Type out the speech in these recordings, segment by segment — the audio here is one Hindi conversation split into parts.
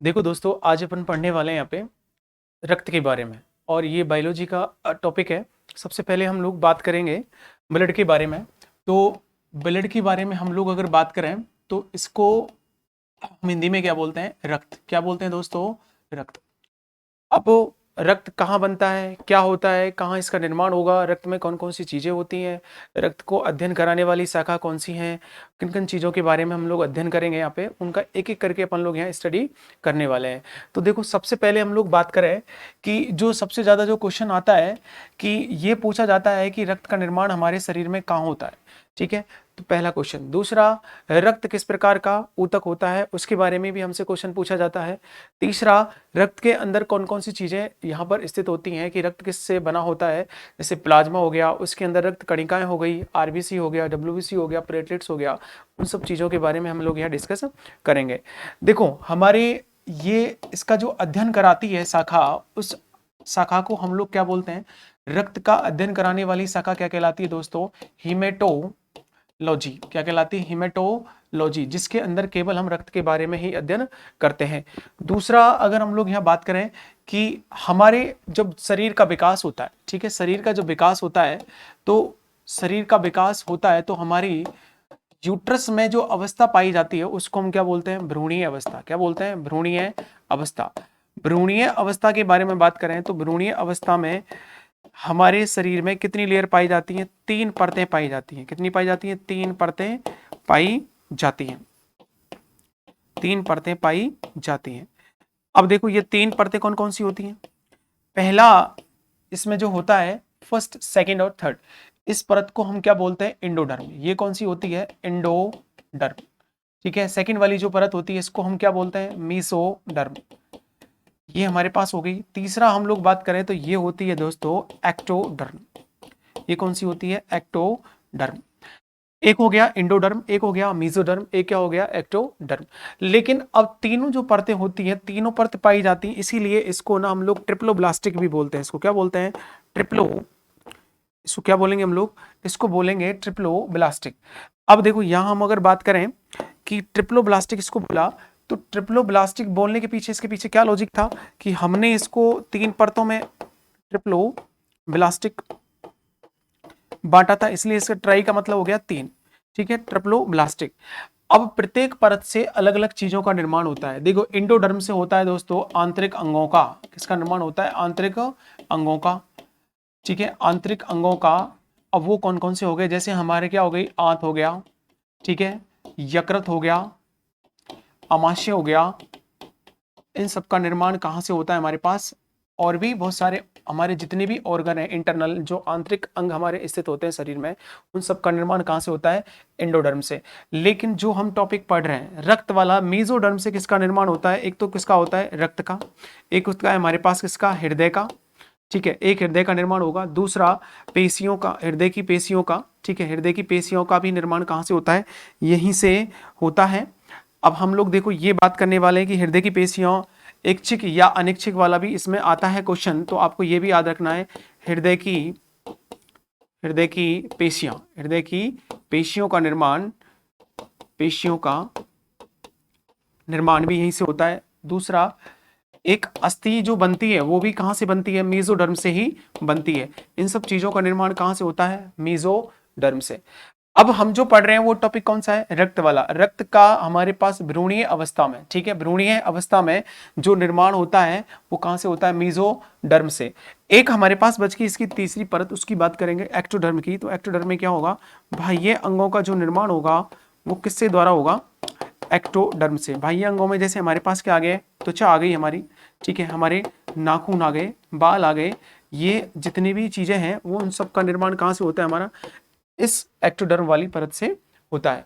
देखो दोस्तों, आज अपन पढ़ने वाले हैं यहाँ पे रक्त के बारे में। और ये बायोलॉजी का टॉपिक है। सबसे पहले हम लोग बात करेंगे ब्लड के बारे में। तो ब्लड के बारे में हम लोग अगर बात करें तो इसको हम हिंदी में क्या बोलते हैं? रक्त। क्या बोलते हैं दोस्तों? रक्त। अब रक्त कहाँ बनता है, क्या होता है, कहाँ इसका निर्माण होगा, रक्त में कौन कौन सी चीज़ें होती हैं, रक्त को अध्ययन कराने वाली शाखा कौन सी हैं, किन किन चीज़ों के बारे में हम लोग अध्ययन करेंगे यहाँ पे, उनका एक एक करके अपन लोग यहाँ स्टडी करने वाले हैं। तो देखो, सबसे पहले हम लोग बात करें कि जो सबसे ज़्यादा जो क्वेश्चन आता है कि ये पूछा जाता है कि रक्त का निर्माण हमारे शरीर में कहाँ होता है। ठीक है, तो पहला क्वेश्चन। दूसरा, रक्त किस प्रकार का ऊतक होता है, उसके बारे में भी हमसे क्वेश्चन पूछा जाता है। तीसरा, रक्त के अंदर कौन कौन सी चीजें यहाँ पर स्थित होती हैं, कि रक्त किससे बना होता है। जैसे प्लाज्मा हो गया, उसके अंदर रक्त कणिकाएं हो गई, आरबीसी हो गया, डब्ल्यूबीसी हो गया, प्लेटलेट्स हो गया। उन सब चीजों के बारे में हम लोग यहाँ डिस्कस करेंगे। देखो, हमारे ये इसका जो अध्ययन कराती है शाखा, उस शाखा को हम लोग क्या बोलते हैं? रक्त का अध्ययन कराने वाली शाखा क्या कहलाती है दोस्तों? हिमेटोलॉजी। क्या कहलाती है? हिमेटोलॉजी, जिसके अंदर केवल हम रक्त के बारे में ही अध्ययन करते हैं। दूसरा, अगर हम लोग यहाँ बात करें कि हमारे जब शरीर का विकास होता है, ठीक है, शरीर का जब विकास होता है, तो शरीर का विकास होता है तो हमारी यूट्रस में जो अवस्था पाई जाती है उसको हम क्या बोलते हैं? भ्रूणीय अवस्था। क्या बोलते हैं? भ्रूणीय अवस्था। भ्रूणीय अवस्था के बारे में बात करें तो भ्रूणीय अवस्था में हमारे शरीर में कितनी लेयर पाई जाती हैं? 3 परतें पाई जाती हैं। कितनी पाई जाती हैं? 3 परतें पाई जाती हैं। 3 परतें पाई जाती हैं। अब देखो, ये 3 परतें कौन कौन सी होती हैं? पहला इसमें जो होता है, फर्स्ट, सेकंड और थर्ड, इस परत को हम क्या बोलते हैं? एंडोडर्म। ये कौन सी होती है? एंडोडर्म। ठीक है, सेकंड वाली जो परत होती है इसको हम क्या बोलते हैं? मीसोडर्म। ये हमारे पास हो गई। तीसरा हम लोग बात करें तो ये होती है दोस्तों एक्टोडर्म। ये कौन सी होती है? एक्टोडर्म। एक हो गया इंडोडर्म, एक हो गया मीजोडर्म, एक क्या हो गया? एक्टोडर्म। लेकिन अब तीनों जो परतें होती हैं, तीनों परत पाई जाती हैं, इसीलिए इसको ना हम लोग ट्रिप्लोब्लास्टिक भी बोलते हैं। इसको क्या बोलते हैं? ट्रिप्लो। इसको क्या बोलेंगे हम लोग? इसको बोलेंगे ट्रिप्लोब्लास्टिक। अब देखो, यहां हम अगर बात करें कि ट्रिप्लोब्लास्टिक इसको बोला, तो ट्रिप्लोब्लास्टिक बोलने के पीछे, इसके पीछे क्या लॉजिक था कि हमने इसको 3 परतों में ट्रिप्लोब्लास्टिक बांटा था, इसलिए इसका ट्राई का मतलब हो गया 3। ठीक है, ट्रिप्लोब्लास्टिक। अब प्रत्येक परत से अलग अलग चीजों का निर्माण होता है। देखो, इंडोडर्म से होता है दोस्तों आंतरिक अंगों का। किसका निर्माण होता है? आंतरिक अंगों का। ठीक है, आंतरिक अंगों का। अब वो कौन कौन से हो गए? जैसे हमारे क्या हो गई? आंत हो गया, ठीक है, यकृत हो गया, अमाशय हो गया। इन सब का निर्माण कहाँ से होता है हमारे पास? और भी बहुत सारे हमारे जितने भी ऑर्गन है, इंटरनल जो आंतरिक अंग हमारे स्थित होते हैं शरीर में, उन सब का निर्माण कहाँ से होता है? एंडोडर्म से। लेकिन जो हम टॉपिक पढ़ रहे हैं रक्त वाला, मेसोडर्म से किसका निर्माण होता है? एक तो किसका होता है? रक्त का। एक उसका है हमारे पास किसका? हृदय का। ठीक है, एक हृदय का निर्माण होगा। दूसरा, पेशियों का, हृदय की पेशियों का। ठीक है, हृदय की पेशियों का भी निर्माण कहाँ से होता है? यहीं से होता है। अब हम लोग देखो ये बात करने वाले हैं कि हृदय की पेशियां ऐच्छिक या अनैच्छिक वाला भी इसमें आता है क्वेश्चन, तो आपको ये भी याद रखना है। हृदय की हृदय की पेशियां, हृदय की पेशियों का निर्माण, पेशियों का निर्माण भी यहीं से होता है। दूसरा, एक अस्थि जो बनती है वो भी कहां से बनती है? मेसोडर्म से ही बनती है। इन सब चीजों का निर्माण कहां से होता है? मेसोडर्म से। अब हम जो पढ़ रहे हैं वो टॉपिक कौन सा है? रक्त वाला। रक्त का हमारे पास भ्रूणीय अवस्था में, ठीक है, भ्रूणीय अवस्था में जो निर्माण होता है वो कहां से होता है? मेसोडर्म से। एक हमारे पास बच गई इसकी तीसरी परत, उसकी बात करेंगे एक्टोडर्म की। तो एक्टोडर्म में क्या होगा? बाह्य अंगों का जो निर्माण होगा वो किससे द्वारा होगा? एक्टोडर्म से। बाह्य अंगों में जैसे हमारे पास क्या आ गए? त्वचा आ गई हमारी, ठीक है, हमारे नाखून आ गए, बाल आ गए, ये जितनी भी चीजें हैं वो उन सब का निर्माण कहां से होता है? हमारा इस एक्टोडर्म वाली परत से होता है।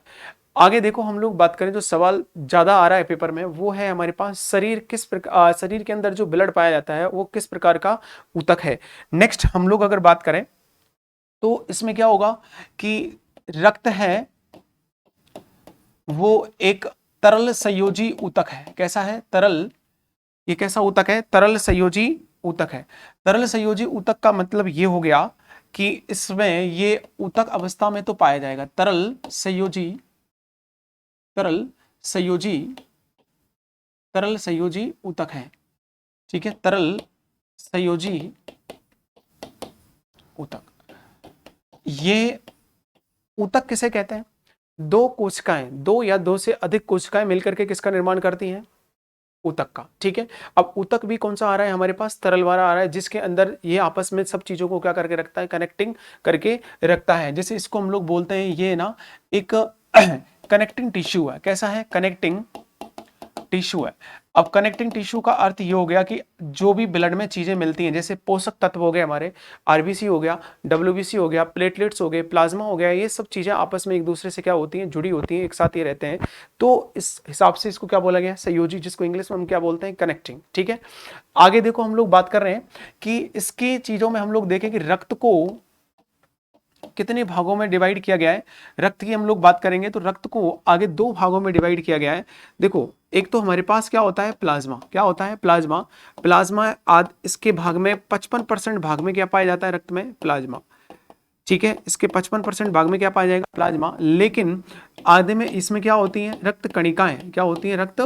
आगे देखो, हम लोग बात करें जो सवाल ज्यादा आ रहा है पेपर में वो है हमारे पास शरीर किस प्रकार, शरीर के अंदर जो ब्लड पाया जाता है वो किस प्रकार का ऊतक है। नेक्स्ट हम लोग अगर बात करें तो इसमें क्या होगा कि रक्त है वो एक तरल संयोजी ऊतक है। कैसा है? तरल। ये कैसा ऊतक है? तरल संयोजी ऊतक है। तरल संयोजी ऊतक का मतलब ये हो गया कि इसमें ये ऊतक अवस्था में तो पाया जाएगा। तरल संयोजी, तरल संयोजी, तरल संयोजी ऊतक है। ठीक है, तरल संयोजी ऊतक, ये ऊतक किसे कहते हैं? दो कोशिकाएं, दो या दो से अधिक कोशिकाएं मिलकर के किसका निर्माण करती हैं? ऊतक का। ठीक है, अब ऊतक भी कौन सा आ रहा है हमारे पास? तरल वाला आ रहा है, जिसके अंदर ये आपस में सब चीजों को क्या करके रखता है? कनेक्टिंग करके रखता है। जैसे इसको हम लोग बोलते हैं, ये ना एक कनेक्टिंग टिश्यू है। कैसा है? कनेक्टिंग टिश्यू है। अब कनेक्टिंग टिश्यू का अर्थ ये हो गया कि जो भी ब्लड में चीजें मिलती हैं, जैसे पोषक तत्व हो गए हमारे, आरबीसी हो गया, डब्ल्यूबीसी हो गया, प्लेटलेट्स हो गए, प्लाज्मा हो गया, ये सब चीजें आपस में एक दूसरे से क्या होती हैं? जुड़ी होती हैं, एक साथ ये रहते हैं। तो इस हिसाब से इसको क्या बोला गया? संयोजी, जिसको इंग्लिश में हम क्या बोलते हैं? कनेक्टिंग। ठीक है, आगे देखो, हम लोग बात कर रहे हैं कि इसकी चीजों में हम लोग देखें कि रक्त को कितने भागों में डिवाइड किया गया है। रक्त की हम लोग बात करेंगे तो रक्त को आगे दो भागों में डिवाइड किया गया है। देखो, एक तो हमारे पास क्या होता है? प्लाज्मा। क्या होता है? प्लाज्मा। प्लाज्मा आदि इसके भाग में 55% भाग में क्या पाया जाता है? रक्त में प्लाज्मा। ठीक है, इसके 55% भाग में क्या पाया जाएगा? प्लाज्मा। लेकिन आधे में इसमें क्या होती है? रक्त कणिकाएं। क्या होती है? रक्त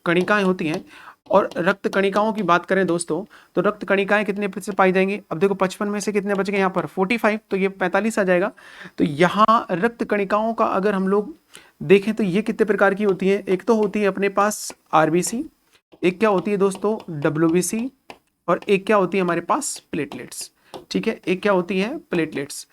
कणिकाएं होती हैं। और रक्त कणिकाओं की बात करें दोस्तों, तो रक्त कणिकाएं कितने प्रतिशत पाई जाएंगी? अब देखो, 55 में से कितने बच गए यहाँ पर? 45, तो ये 45 आ जाएगा। तो यहाँ रक्त कणिकाओं का अगर हम लोग देखें तो ये कितने प्रकार की होती है? एक तो होती है अपने पास आरबीसी, एक क्या होती है दोस्तों? डब्ल्यूबीसी, और एक क्या होती है हमारे पास? प्लेटलेट्स। ठीक है, एक क्या होती है? प्लेटलेट्स।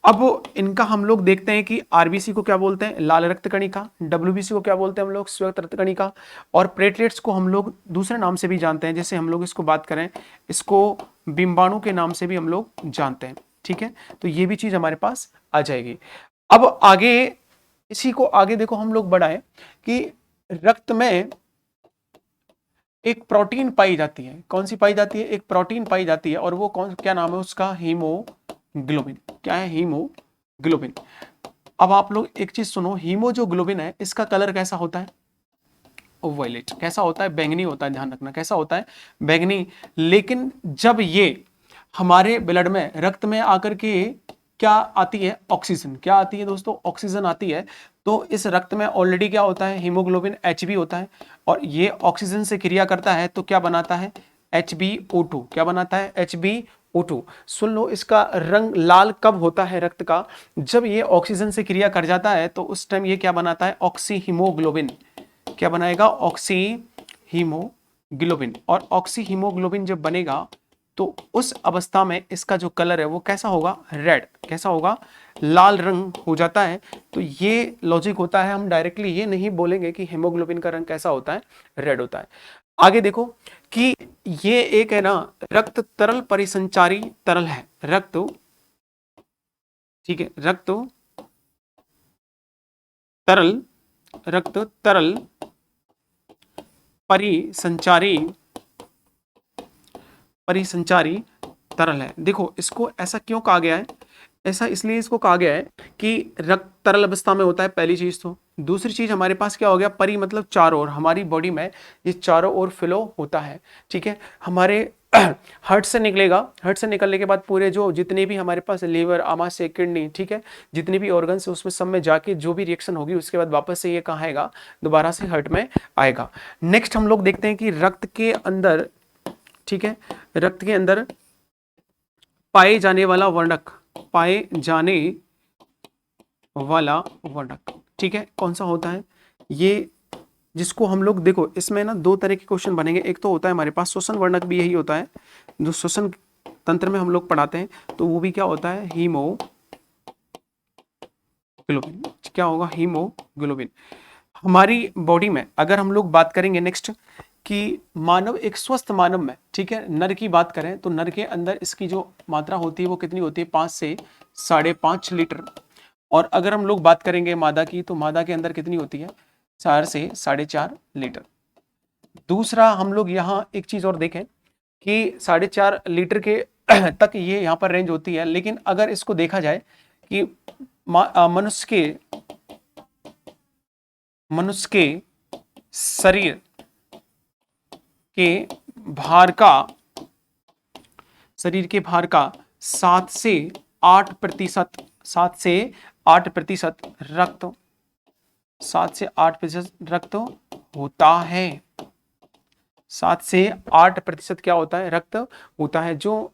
अब इनका हम लोग देखते हैं कि आरबीसी को क्या बोलते हैं? लाल रक्त कणिका। डब्ल्यूबीसी को क्या बोलते हैं हम लोग? श्वेत रक्त कणिका। और प्लेटलेट्स को हम लोग दूसरे नाम से भी जानते हैं, जैसे हम लोग इसको बात करें, इसको बिंबाणु के नाम से भी हम लोग जानते हैं। ठीक है, तो ये भी चीज हमारे पास आ जाएगी। अब आगे, इसी को आगे देखो हम लोग बढ़ाएं कि रक्त में एक प्रोटीन पाई जाती है। कौन सी पाई जाती है? एक प्रोटीन पाई जाती है, और वो कौन, क्या नाम है उसका? हीमोग्लोबिन। क्या है? हीमोग्लोबिन। अब आप लोग एक चीज सुनो, हीमो जो ग्लोबिन है, इसका कलर कैसा होता है? वायलेट। कैसा होता है? बैंगनी होता है। ध्यान रखना, कैसा होता है? बैंगनी। लेकिन जब ये हमारे ब्लड में, रक्त में आकर के क्या आती है? ऑक्सीजन। क्या आती है दोस्तों? ऑक्सीजन आती है। तो इस रक्त में ऑलरेडी क्या होता है? हीमोग्लोबिन Hb होता है, और ये ऑक्सीजन से क्रिया करता है तो क्या बनाता है? HbO2। क्या बनाता है? HbO2। सुन लो, इसका रंग लाल कब होता है रक्त का? जब ये ऑक्सीजन से क्रिया कर जाता है तो उस टाइम ये क्या बनाता है? Oxy haemoglobin. क्या बनाएगा? Oxy haemoglobin. और ऑक्सी हीमोग्लोबिन जब बनेगा तो उस अवस्था में इसका जो कलर है वो कैसा होगा? रेड। कैसा होगा? लाल रंग हो जाता है। तो ये लॉजिक होता है, हम डायरेक्टली ये नहीं बोलेंगे कि हीमोग्लोबिन का रंग कैसा होता है? रेड होता है। आगे देखो कि ये एक है ना, रक्त तरल परिसंचारी तरल है। रक्त, ठीक है, रक्त तरल, रक्त तरल परिसंचारी, परिसंचारी तरल है। देखो, इसको ऐसा क्यों कहा गया है? ऐसा इसलिए इसको कहा गया है कि रक्त तरल अवस्था में होता है, पहली चीज। तो दूसरी चीज हमारे पास क्या हो गया? परी मतलब चारों ओर। हमारी बॉडी में ये चारों ओर फ्लो होता है। ठीक है, हमारे हार्ट से निकलेगा, हार्ट से निकलने के बाद पूरे जो जितने भी हमारे पास लीवर, आमाशय, किडनी, ठीक है, जितने भी ऑर्गन्स है उसमें सब में जाके जो भी रिएक्शन होगी उसके बाद वापस से ये कहाँ आएगा? दोबारा से हार्ट में आएगा। नेक्स्ट हम लोग देखते हैं कि रक्त के अंदर, ठीक है, रक्त के अंदर पाए जाने वाला वर्णक, पाए जाने वाला वर्णक, ठीक है, कौन सा होता है? ये जिसको हम लोग, देखो इसमें ना दो तरह के क्वेश्चन बनेंगे। एक तो होता है हमारे पास श्वसन वर्णक, भी यही होता है जो श्वसन तंत्र में हम लोग पढ़ाते हैं, तो वो भी क्या होता है? हीमोग्लोबिन। क्या होगा? हीमोग्लोबिन। हमारी बॉडी में अगर हम लोग बात करेंगे नेक्स्ट कि मानव, एक स्वस्थ मानव में, ठीक है, नर की बात करें तो नर के अंदर इसकी जो मात्रा होती है वो कितनी होती है? 5 से 5.5 लीटर। और अगर हम लोग बात करेंगे मादा की, तो मादा के अंदर कितनी होती है? 4 से 4.5 लीटर। दूसरा हम लोग यहाँ एक चीज और देखें कि 4.5 लीटर के तक ये यहाँ पर रेंज होती है। लेकिन अगर इसको देखा जाए कि मनुष्य के शरीर के भार का, शरीर के भार का 7 से 8%, 7 से 8% रक्त, 7 से 8% रक्त होता है। 7 से 8% क्या होता है, रक्त होता है। जो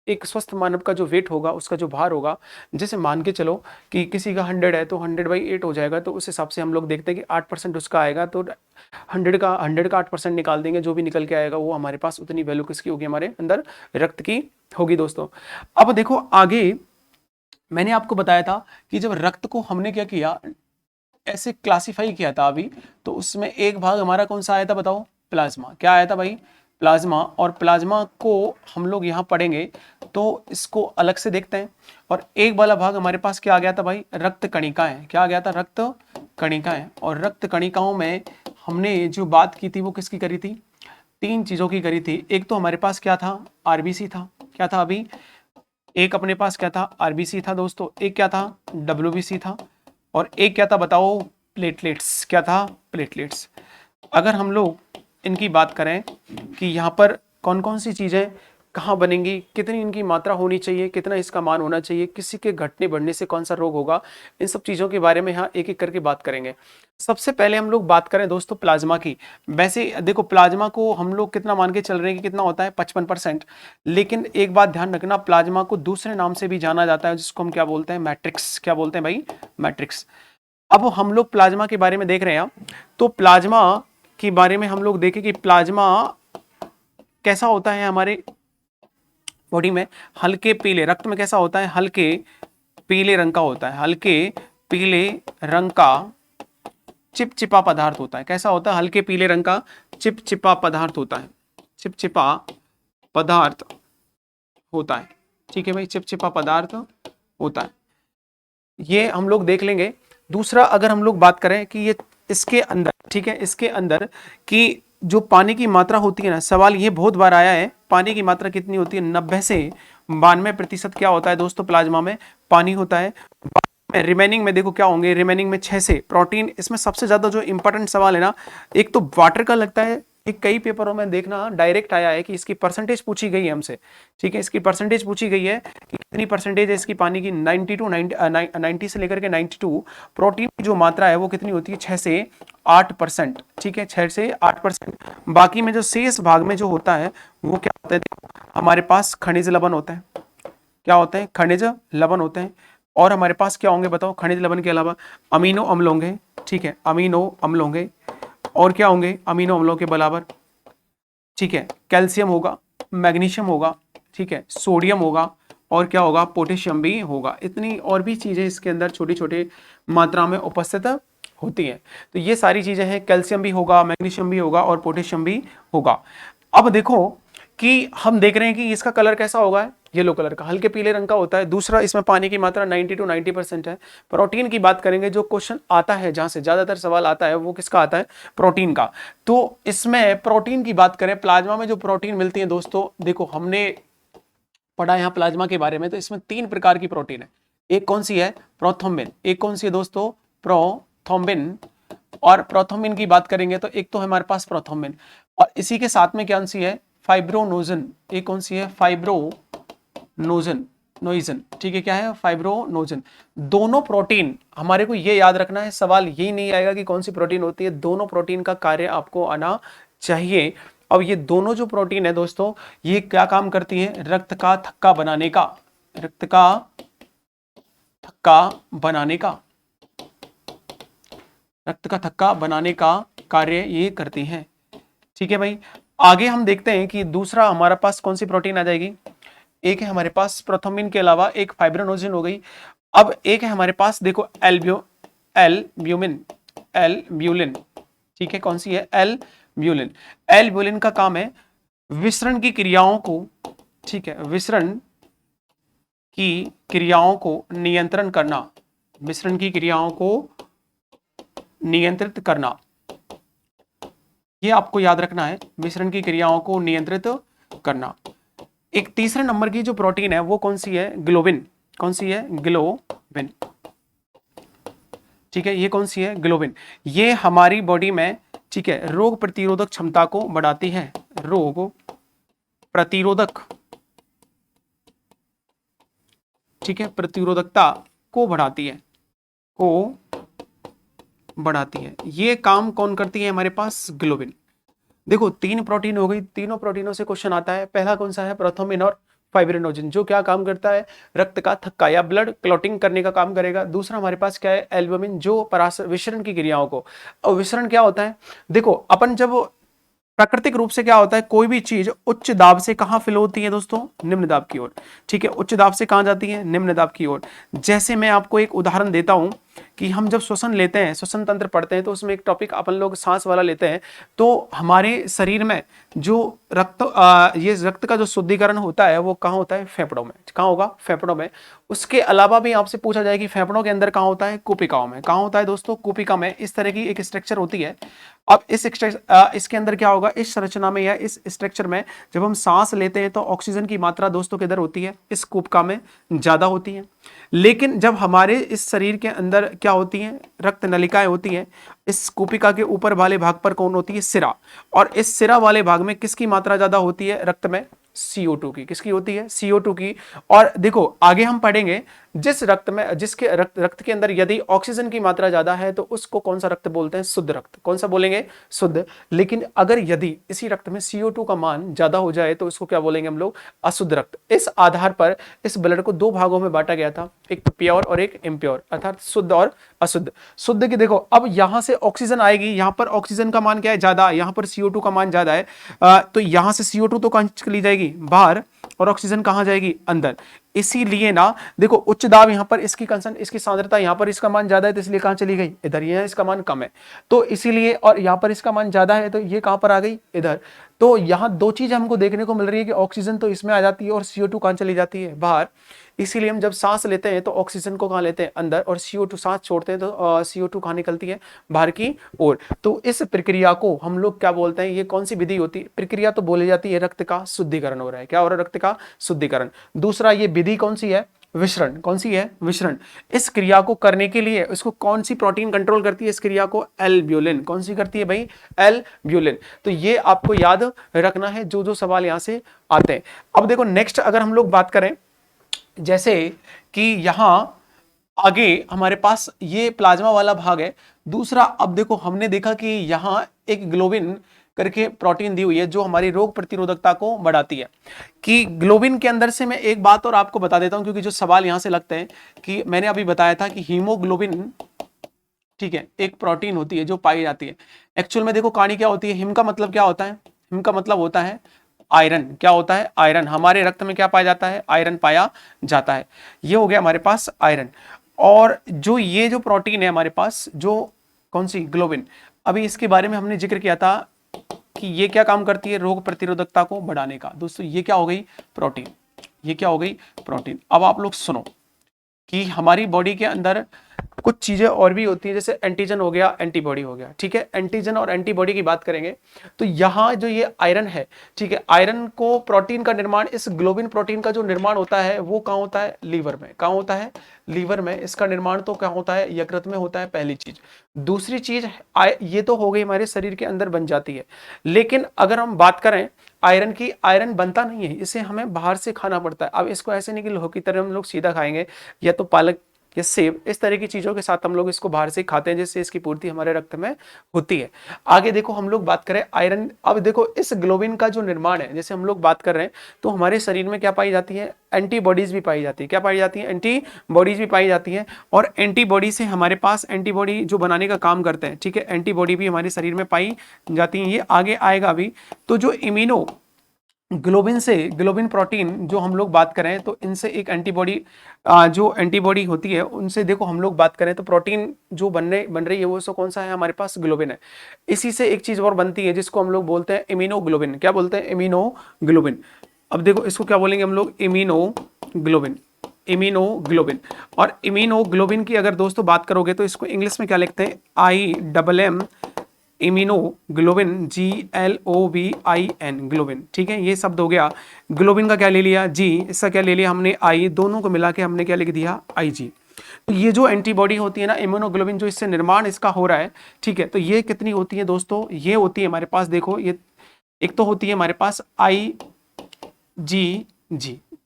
एक स्वस्थ मानव का जो वेट होगा, उसका जो भार होगा, जैसे मान के चलो कि किसी का 100 है तो 100/8 हो जाएगा, तो उस हिसाब से हम लोग देखते हैं कि 8% उसका आएगा, तो 100 का 8% निकाल देंगे, जो भी निकल के आएगा वो हमारे पास उतनी वैल्यू किसकी होगी, हमारे अंदर रक्त की होगी दोस्तों। अब देखो आगे मैंने आपको बताया था कि जब रक्त को हमने क्या किया, ऐसे क्लासिफाई किया था अभी, तो उसमें एक भाग हमारा कौन सा आया था बताओ, प्लाज्मा। क्या आया था भाई, प्लाज्मा। और प्लाज्मा को हम लोग यहाँ पढ़ेंगे तो इसको अलग से देखते हैं। और एक वाला भाग हमारे पास क्या आ गया था भाई, रक्त कणिकाएं। क्या आ गया था, रक्त कणिकाएं। और रक्त कणिकाओं में हमने जो बात की थी वो किसकी करी थी, 3 चीजों की करी थी। एक तो हमारे पास क्या था, आरबीसी था। क्या था अभी, एक अपने पास क्या था, आरबीसी था दोस्तों। एक क्या था, डब्ल्यूबीसी था। और एक क्या था बताओ, प्लेटलेट्स। क्या था, प्लेटलेट्स। अगर हम लोग इनकी बात करें कि यहाँ पर कौन कौन सी चीज़ें कहाँ बनेंगी, कितनी इनकी मात्रा होनी चाहिए, कितना इसका मान होना चाहिए, किसी के घटने बढ़ने से कौन सा रोग होगा, इन सब चीज़ों के बारे में यहाँ एक एक करके बात करेंगे। सबसे पहले हम लोग बात करें दोस्तों प्लाज्मा की। वैसे देखो प्लाज्मा को हम लोग कितना मान के चल रहे हैं कि कितना होता है, 55%। लेकिन एक बात ध्यान रखना, प्लाज्मा को दूसरे नाम से भी जाना जाता है, जिसको हम क्या बोलते हैं, मैट्रिक्स। क्या बोलते हैं भाई, मैट्रिक्स। अब हम लोग प्लाज्मा के बारे में देख रहे हैं, तो प्लाज्मा के बारे में हम लोग देखें कि प्लाज्मा कैसा होता है हमारे बॉडी में। हल्के पीले, रक्त में कैसा होता है, हल्के पीले रंग का होता है। हल्के पीले रंग का चिपचिपा पदार्थ होता है। कैसा होता है, हल्के पीले रंग का चिपचिपा पदार्थ होता है। चिपचिपा पदार्थ होता है, ठीक है भाई, चिपचिपा पदार्थ होता है। ये हम लोग देख लेंगे। दूसरा अगर हम लोग बात करें कि ये इसके अंदर, ठीक है, इसके अंदर कि जो पानी की मात्रा होती है ना, सवाल ये बहुत बार आया है, पानी की मात्रा कितनी होती है, 90 से 92% क्या होता है दोस्तों, प्लाज्मा में पानी होता है। रिमेनिंग में देखो क्या होंगे, रिमेनिंग में 6 से प्रोटीन। इसमें सबसे ज्यादा जो इंपॉर्टेंट सवाल है ना, एक तो वाटर का लगता है। एक कई पेपरों में देखना डायरेक्ट आया है कि इसकी परसेंटेज पूछी गई है हमसे, ठीक है, इसकी परसेंटेज पूछी गई है कि कितनी परसेंटेज है इसकी पानी की, 90 से लेकर के 92। प्रोटीन की जो मात्रा है वो कितनी होती है, 6 से 8%, ठीक है, 6 से 8%। बाकी में जो शेष भाग में जो होता है वो क्या होता है, देखो हमारे पास खनिज लवण होता है। क्या होते हैं, खनिज लवण होते हैं। और हमारे पास क्या होंगे बताओ, खनिज लवण के अलावा अमीनो अम्ल होंगे, ठीक है, अमीनो अम्ल होंगे। और क्या होंगे, अमीनो अम्लों के बराबर, ठीक है, कैल्शियम होगा, मैग्नीशियम होगा, ठीक है, सोडियम होगा, और क्या होगा, पोटेशियम भी होगा। इतनी और भी चीजें इसके अंदर छोटी छोटी मात्रा में उपस्थित होती हैं। तो ये सारी चीजें हैं, कैल्शियम भी होगा, मैग्नीशियम भी होगा, और पोटेशियम भी होगा। अब देखो कि हम देख रहे हैं कि इसका कलर कैसा होगा, येलो कलर का, हल्के पीले रंग का होता है। दूसरा, इसमें पानी की मात्रा 90 to 90% है। प्रोटीन की बात करेंगे, जो क्वेश्चन आता है, जहां से ज्यादातर सवाल आता है वो किसका आता है, प्रोटीन का। तो इसमें प्रोटीन की बात करें, प्लाज्मा में जो प्रोटीन मिलती है दोस्तों, देखो हमने पढ़ा यहाँ प्लाज्मा के बारे में, तो इसमें 3 प्रकार की प्रोटीन है। एक कौन सी है, प्रोथ्रोम्बिन। एक कौन सी है दोस्तों, प्रोथ्रोम्बिन। और प्रोथ्रोम्बिन की बात करेंगे तो एक तो हमारे पास प्रोथ्रोम्बिन, और इसी के साथ में कौन सी है, फाइब्रोनोजन। एक कौन सी है, फाइब्रोनोजन, नोइजन, ठीक है, क्या है, फाइब्रोनोजन। दोनों प्रोटीन, हमारे को ये याद रखना है, सवाल यही नहीं आएगा कि कौन सी प्रोटीन होती है, दोनों प्रोटीन का कार्य आपको आना चाहिए। अब ये दोनों जो प्रोटीन है दोस्तों, ये क्या काम करती है, रक्त का थक्का बनाने का, रक्त का थक्का बनाने का, रक्त का थक्का बनाने का कार्य ये करती हैं, ठीक है भाई। आगे हम देखते हैं कि दूसरा हमारे पास कौन सी प्रोटीन आ जाएगी। एक है हमारे पास प्रोथ्रोम्बिन के अलावा एक फाइब्रोनोजिन हो गई। अब एक है हमारे पास देखो एल्ब्यूमिन, एल्ब्यूलिन, ठीक है, कौन सी है, एल्ब्यूलिन। एल्ब्यूलिन का काम है विसरण की क्रियाओं को, ठीक है, विसरण की क्रियाओं को नियंत्रण करना, विसरण की क्रियाओं को नियंत्रित करना, ये आपको याद रखना है, मिश्रण की क्रियाओं को नियंत्रित करना। एक तीसरे नंबर की जो प्रोटीन है वो कौन सी है, ग्लोबिन। कौन सी है, ग्लोबिन, ठीक है, ये कौन सी है, ग्लोबिन। ये हमारी बॉडी में, ठीक है, रोग प्रतिरोधक क्षमता को बढ़ाती है, रोग प्रतिरोधक, ठीक है, प्रतिरोधकता को बढ़ाती है, को बढ़ाती है। ये काम कौन करती है हमारे पास, ग्लोबिन। देखो 3 प्रोटीन हो गई, तीनों प्रोटीनों से क्वेश्चन आता है। पहला कौन सा है, प्रोथ्रोम्बिन और फाइब्रिनोजन, जो क्या काम करता है, रक्त का थक्का या ब्लड क्लॉटिंग करने का काम करेगा। दूसरा हमारे पास क्या है, एल्बुमिन, जो परास विसरण की क्रियाओं को, और विसरण क्या होता है, देखो अपन जब प्राकृतिक रूप से क्या होता है, कोई भी चीज उच्च दाब से कहां फ्लो होती है दोस्तों, निम्न दाब की ओर। ठीक है, उच्च दाब से कहां जाती है, निम्न दाब की ओर। जैसे मैं आपको एक उदाहरण देता हूं कि हम जब श्वसन लेते हैं, श्वसन तंत्र पढ़ते हैं, तो उसमें एक टॉपिक अपन लोग सांस वाला लेते हैं, तो हमारे शरीर में जो ये रक्त का जो शुद्धिकरण होता है वो कहाँ होता है, फेफड़ों में। कहाँ होगा, फेफड़ों में। उसके अलावा भी आपसे पूछा जाए कि फेफड़ों के अंदर कहाँ होता है, कुपिकाओं में। कहाँ होता है दोस्तों, कुपिका में। इस तरह की एक स्ट्रक्चर होती है। अब इसके अंदर क्या होगा, इस संरचना में या इस स्ट्रक्चर में जब हम सांस लेते हैं तो ऑक्सीजन की मात्रा दोस्तों किधर होती है, इस कुपिका में ज्यादा होती है। लेकिन जब हमारे इस शरीर के अंदर क्या होती है, रक्त नलिकाएं होती हैं, इस कुपिका के ऊपर वाले भाग पर कौन होती है, सिरा। और इस सिरा वाले भाग में किसकी मात्रा ज्यादा होती है, रक्त में CO2 की। किसकी होती है, CO2 की। और देखो आगे हम पढ़ेंगे, जिस रक्त में, जिसके रक्त के अंदर यदि ऑक्सीजन की मात्रा ज्यादा है तो उसको कौन सा रक्त बोलते हैं, शुद्ध रक्त। कौन सा बोलेंगे, शुद्ध। लेकिन अगर यदि इसी रक्त में CO2 का मान ज्यादा हो जाए तो इसको क्या बोलेंगे हम लोग, अशुद्ध रक्त। इस आधार पर इस ब्लड को 2 भागों में बांटा गया था, एक प्योर और एक इम्प्योर, अर्थात शुद्ध और अशुद्ध। शुद्ध की देखो, अब यहां से ऑक्सीजन आएगी, यहां पर ऑक्सीजन का मान क्या है, ज्यादा, यहां पर CO2 का मान ज्यादा है। तो यहां से CO2 तो कहां चली जाएगी, बाहर, और ऑक्सीजन कहां जाएगी, अंदर। इसीलिए ना देखो, उच्च दाब यहां पर इसकी कंसन, इसकी सांद्रता यहां पर इसका मान ज्यादा है, तो इसलिए कहां चली गई, इधर। यहां इसका मान कम है तो इसीलिए, और यहां पर इसका मान ज्यादा है तो ये कहां पर आ गई, इधर। तो यहां 2 चीज हमको देखने को मिल रही है कि ऑक्सीजन तो इसमें आ जाती है और CO2 कहां चली जाती है, बाहर। इसीलिए हम जब सांस लेते हैं तो ऑक्सीजन को कहां लेते हैं, अंदर, और CO2 सांस छोड़ते हैं तो CO2 कहां निकलती है, बाहर की ओर। तो इस प्रक्रिया को हम लोग क्या बोलते हैं, ये कौन सी विधि होती है, प्रक्रिया तो बोली जाती है, रक्त का शुद्धिकरण हो रहा है। क्या हो रहा है, रक्त का शुद्धिकरण। दूसरा ये विधि कौन सी है, विसरण। कौन सी है, विसरण। इस क्रिया को करने के लिए इसको कौन सी प्रोटीन कंट्रोल करती है, इस क्रिया को एल्ब्यूलिन। कौन सी करती है भाई, एल्ब्यूलिन। तो ये आपको याद रखना है जो जो सवाल यहां से आते हैं। अब देखो नेक्स्ट अगर हम लोग बात करें, जैसे कि यहां आगे हमारे पास ये प्लाज्मा वाला भाग है। दूसरा, अब देखो हमने देखा कि यहां एक ग्लोबिन करके प्रोटीन दी हुई है जो हमारी रोग प्रतिरोधकता को बढ़ाती है। कि ग्लोबिन के अंदर से मैं एक बात और आपको बता देता हूं, क्योंकि जो सवाल यहां से लगते हैं, कि मैंने अभी बताया था कि हीमोग्लोबिन, ठीक है, एक प्रोटीन होती है जो पाई जाती है। एक्चुअल में देखो कहानी क्या होती है, हिम का मतलब क्या होता है, हिम का मतलब होता है आयरन। क्या होता है, आयरन। हमारे रक्त में क्या पाया जाता है, आयरन पाया जाता है। ये हो गया हमारे पास आयरन। और जो ये जो प्रोटीन है हमारे पास, जो कौन सी, ग्लोबिन, अभी इसके बारे में हमने जिक्र किया था कि ये क्या काम करती है, रोग प्रतिरोधकता को बढ़ाने का। दोस्तों ये क्या हो गई, प्रोटीन। ये क्या हो गई, प्रोटीन। अब आप लोग सुनो कि हमारी बॉडी के अंदर कुछ चीजें और भी होती है, जैसे एंटीजन हो गया, एंटीबॉडी हो गया। ठीक है, एंटीजन और एंटीबॉडी की बात करेंगे तो यहाँ जो ये आयरन है, ठीक है, आयरन को प्रोटीन का निर्माण, इस ग्लोबिन प्रोटीन का जो निर्माण होता है वो कहाँ होता है, लीवर में। कहाँ होता है, लीवर में। इसका निर्माण तो क्या होता है, यकृत में होता है, पहली चीज। दूसरी चीज, ये तो हो गई हमारे शरीर के अंदर बन जाती है। लेकिन अगर हम बात करें आयरन की, आयरन बनता नहीं है, इसे हमें बाहर से खाना पड़ता है। अब इसको ऐसे नहीं कि लोह की तरह हम लोग सीधा खाएंगे, या तो पालक या सेब, इस तरह की चीजों के साथ हम लोग इसको बाहर से खाते हैं, जिससे इसकी पूर्ति हमारे रक्त में होती है। आगे देखो हम लोग बात करें आयरन, अब देखो इस ग्लोबिन का जो निर्माण है, जैसे हम लोग बात कर रहे हैं, तो हमारे शरीर में क्या पाई जाती है, एंटीबॉडीज भी पाई जाती है। क्या पाई जाती है, एंटीबॉडीज भी पाई जाती है। और एंटीबॉडी से हमारे पास, एंटीबॉडी जो बनाने का काम करते हैं, ठीक है, एंटीबॉडी भी हमारे शरीर में पाई जाती है। ये आगे आएगा अभी। तो जो इम्यूनो ग्लोबिन से, ग्लोबिन प्रोटीन जो हम लोग बात करें तो इनसे एक एंटीबॉडी, जो एंटीबॉडी होती है उनसे देखो हम लोग बात करें तो प्रोटीन जो बन रही है वो सो कौन सा है, हमारे पास ग्लोबिन है। इसी से एक चीज और बनती है जिसको हम लोग बोलते हैं इम्यूनोग्लोबिन। क्या बोलते हैं, इम्यूनोग्लोबिन। अब देखो इसको क्या बोलेंगे हम लोग, इम्यूनोग्लोबिन। इम्यूनोग्लोबिन। और इम्यूनोग्लोबिन की अगर दोस्तों बात करोगे तो इसको इंग्लिश में क्या लिखते हैं, IMM इम्यूनोग्लोबिन, GLOBIN, ग्लोबिन। ठीक है, ये शब्द हो गया। ग्लोबिन का क्या ले लिया, जी, इसका क्या ले लिया हमने, आई, दोनों को मिला के हमने क्या लिख दिया, IG। तो ये जो एंटीबॉडी होती है ना, इम्यूनोग्लोबिन, जो इससे निर्माण इसका हो रहा है, ठीक है, तो ये कितनी होती है दोस्तों, ये होती है हमारे पास, देखो ये एक तो होती है हमारे पास IgG,